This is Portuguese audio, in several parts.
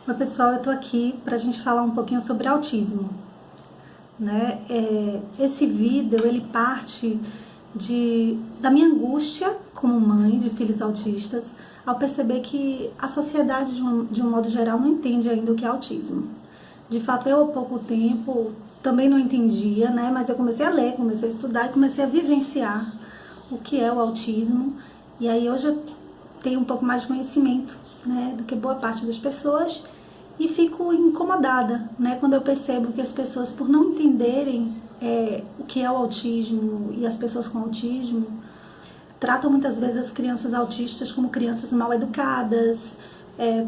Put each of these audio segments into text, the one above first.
Oi pessoal, eu tô aqui pra gente falar um pouquinho sobre autismo, né? Esse vídeo, ele parte da minha angústia como mãe de filhos autistas, ao perceber que a sociedade, de um modo geral, não entende ainda o que é autismo. De fato, eu há pouco tempo também não entendia, né? Mas eu comecei a ler, comecei a estudar e comecei a vivenciar o que é o autismo. E aí hoje eu tenho um pouco mais de conhecimento, né, do que boa parte das pessoas, e fico incomodada, né, quando eu percebo que as pessoas, por não entenderem o que é o autismo e as pessoas com autismo, tratam muitas vezes as crianças autistas como crianças mal educadas,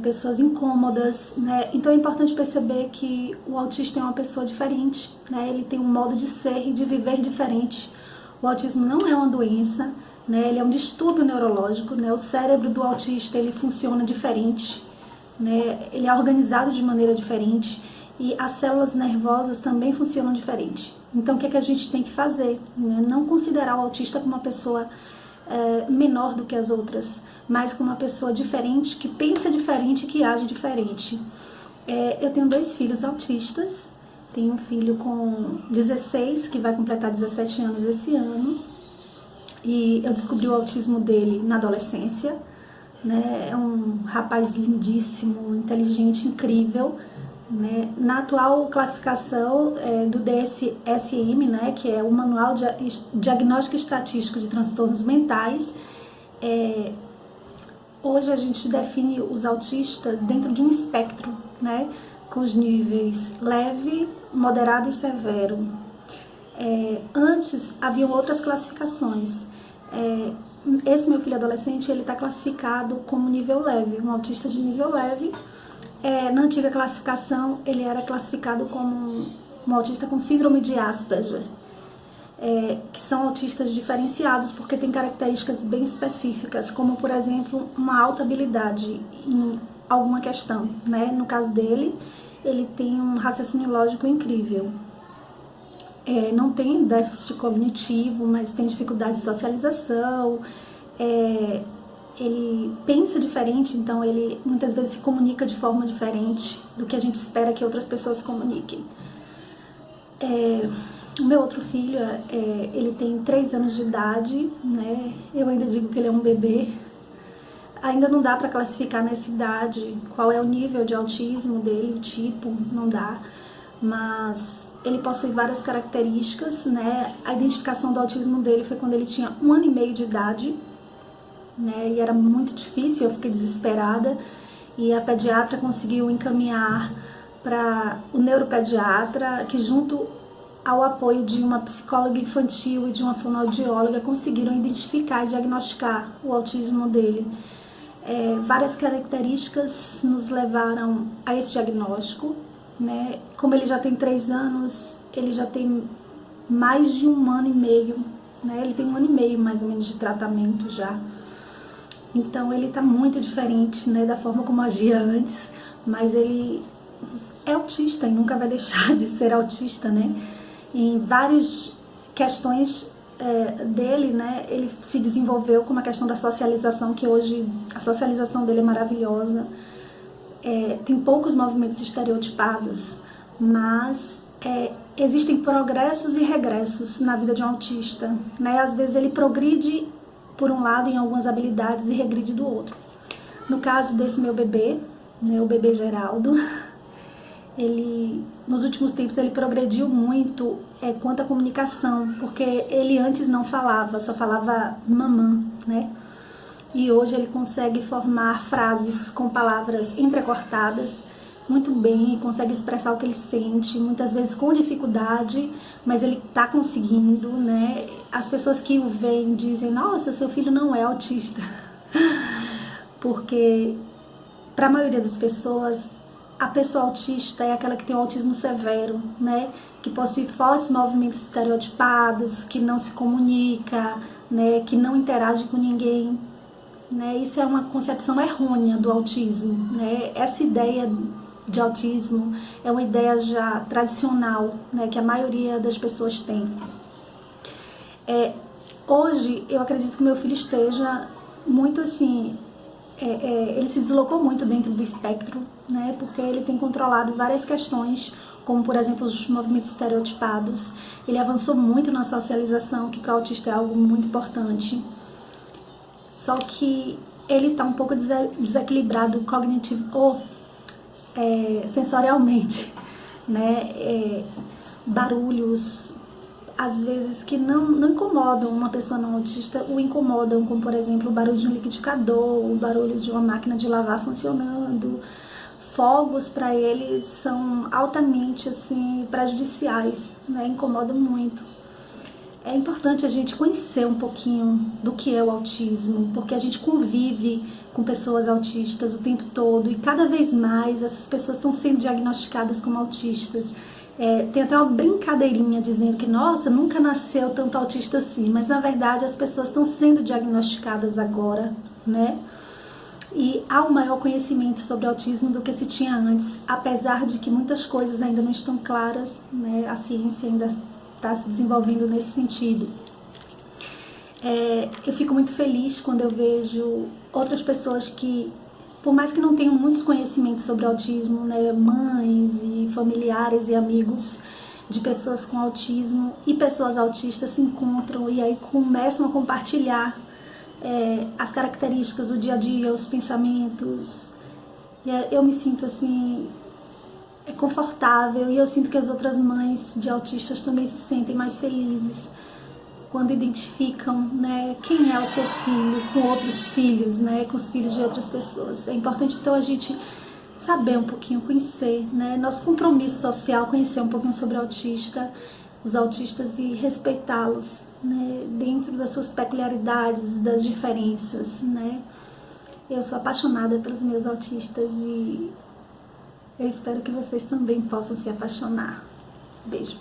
pessoas incômodas, né? Então é importante perceber que o autista é uma pessoa diferente, né? Ele tem um modo de ser e de viver diferente. O autismo não é uma doença, né? Ele é um distúrbio neurológico, né? O cérebro do autista, ele funciona diferente, né? Ele é organizado de maneira diferente e as células nervosas também funcionam diferente. Então o que é que a gente tem que fazer, né? Não considerar o autista como uma pessoa menor do que as outras, mas como uma pessoa diferente, que pensa diferente, que age diferente. Eu tenho 2 filhos autistas, tenho um filho com 16, que vai completar 17 anos esse ano, e eu descobri o autismo dele na adolescência, né? É um rapaz lindíssimo, inteligente, incrível, né? Na atual classificação do DSM, né, que é o Manual de Diagnóstico Estatístico de Transtornos Mentais, hoje a gente define os autistas dentro de um espectro, né, com os níveis leve, moderado e severo. Antes haviam outras classificações. Esse meu filho adolescente, ele está classificado como nível leve, um autista de nível leve. Na antiga classificação, ele era classificado como um autista com síndrome de Asperger, que são autistas diferenciados porque têm características bem específicas, como, por exemplo, uma alta habilidade em alguma questão, né? No caso dele, ele tem um raciocínio lógico incrível. Não tem déficit cognitivo, mas tem dificuldade de socialização, ele pensa diferente, então ele muitas vezes se comunica de forma diferente do que a gente espera que outras pessoas comuniquem. O meu outro filho, ele tem 3 anos de idade, né? Eu ainda digo que ele é um bebê. Ainda não dá para classificar nessa idade qual é o nível de autismo dele, o tipo, não dá. Mas ele possui várias características, né? A identificação do autismo dele foi quando ele tinha 1 ano e meio de idade, né? E era muito difícil, eu fiquei desesperada. E a pediatra conseguiu encaminhar para o neuropediatra, que junto ao apoio de uma psicóloga infantil e de uma fonoaudióloga conseguiram identificar e diagnosticar o autismo dele. Várias características nos levaram a esse diagnóstico, né? Como ele já tem 3 anos, ele já tem mais de 1 ano e meio, né? Ele tem 1 ano e meio mais ou menos de tratamento já. Então ele tá muito diferente, né, da forma como agia antes, mas ele é autista e nunca vai deixar de ser autista, né? Em várias questões dele, né, ele se desenvolveu com uma questão da socialização, que hoje a socialização dele é maravilhosa. Tem poucos movimentos estereotipados, mas existem progressos e regressos na vida de um autista, né? Às vezes ele progride por um lado em algumas habilidades e regride do outro. No caso desse meu bebê, né, o bebê Geraldo, ele, nos últimos tempos, ele progrediu muito quanto à comunicação, porque ele antes não falava, só falava mamã, né? E hoje ele consegue formar frases com palavras entrecortadas muito bem, consegue expressar o que ele sente, muitas vezes com dificuldade, mas ele tá conseguindo, né? As pessoas que o veem dizem: nossa, seu filho não é autista. Porque para a maioria das pessoas, a pessoa autista é aquela que tem o autismo severo, né? Que possui fortes movimentos estereotipados, que não se comunica, né? Que não interage com ninguém, né? Isso é uma concepção errônea do autismo, né? Essa ideia de autismo é uma ideia já tradicional, né? Que a maioria das pessoas tem. Hoje eu acredito que meu filho esteja muito assim ele se deslocou muito dentro do espectro, né? Porque ele tem controlado várias questões, como por exemplo os movimentos estereotipados. Ele avançou muito na socialização, que para o autista é algo muito importante. Só que ele está um pouco desequilibrado cognitivo ou sensorialmente, né? Barulhos, às vezes, que não incomodam uma pessoa não autista, o incomodam, como por exemplo o barulho de um liquidificador, o barulho de uma máquina de lavar funcionando. Fogos para eles são altamente assim prejudiciais, né? Incomodam muito. É importante a gente conhecer um pouquinho do que é o autismo, porque a gente convive com pessoas autistas o tempo todo e cada vez mais essas pessoas estão sendo diagnosticadas como autistas. Tem até uma brincadeirinha dizendo que, nossa, nunca nasceu tanto autista assim, mas na verdade as pessoas estão sendo diagnosticadas agora, né? E há um maior conhecimento sobre autismo do que se tinha antes, apesar de que muitas coisas ainda não estão claras, né? A ciência ainda está se desenvolvendo nesse sentido. Eu fico muito feliz quando eu vejo outras pessoas que, por mais que não tenham muitos conhecimentos sobre autismo, né, mães e familiares e amigos de pessoas com autismo e pessoas autistas se encontram e aí começam a compartilhar as características, o dia a dia, os pensamentos. E eu me sinto assim, confortável, e eu sinto que as outras mães de autistas também se sentem mais felizes quando identificam, né, quem é o seu filho com outros filhos, né, com os filhos de outras pessoas. É importante então a gente saber um pouquinho, conhecer, né, nosso compromisso social, conhecer um pouquinho sobre os autistas e respeitá-los, né, dentro das suas peculiaridades, das diferenças, né. Eu sou apaixonada pelos meus autistas e eu espero que vocês também possam se apaixonar. Beijo.